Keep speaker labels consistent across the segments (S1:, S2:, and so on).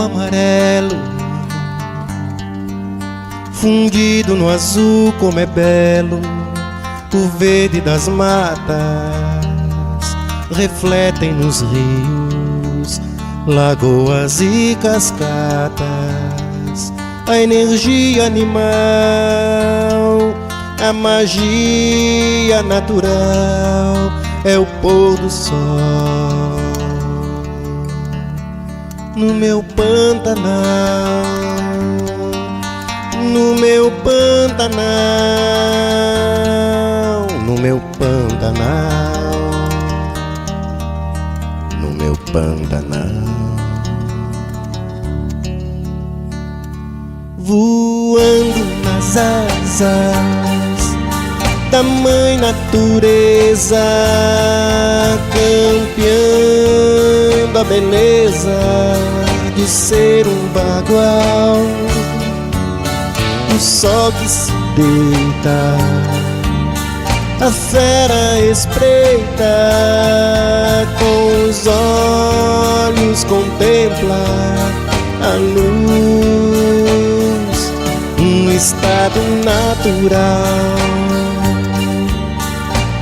S1: amarelo fundido no azul, como é belo o verde das matas, refletem nos rios, lagoas e cascatas a energia animal, a magia natural é o pôr do sol. No meu Pantanal, no meu Pantanal, no meu Pantanal, no meu Pantanal. Voando nas asas da mãe natureza, campeã da beleza de ser um bagual. O sol que se deita, a fera espreita, com os olhos contempla a luz, um estado natural.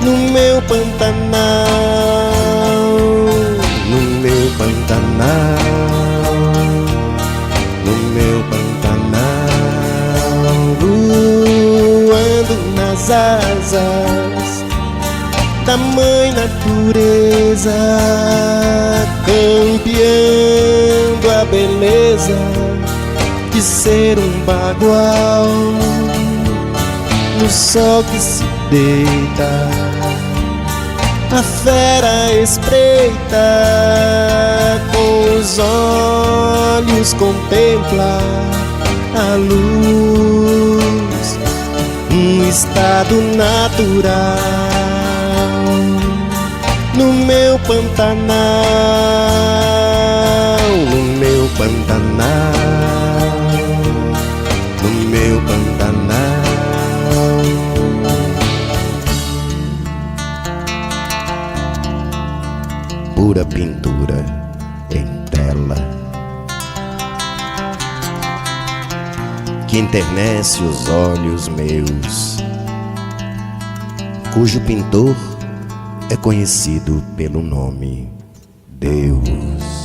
S1: No meu Pantanal, no meu Pantanal, no meu Pantanal, voando nas asas da mãe natureza, campeando a beleza de ser um bagual. No sol que se deita, a fera espreita, com os olhos contempla a luz, um estado natural. No meu Pantanal, no meu Pantanal, no meu Pantanal. Pura pintura em tela que enternece os olhos meus, cujo pintor é conhecido pelo nome Deus.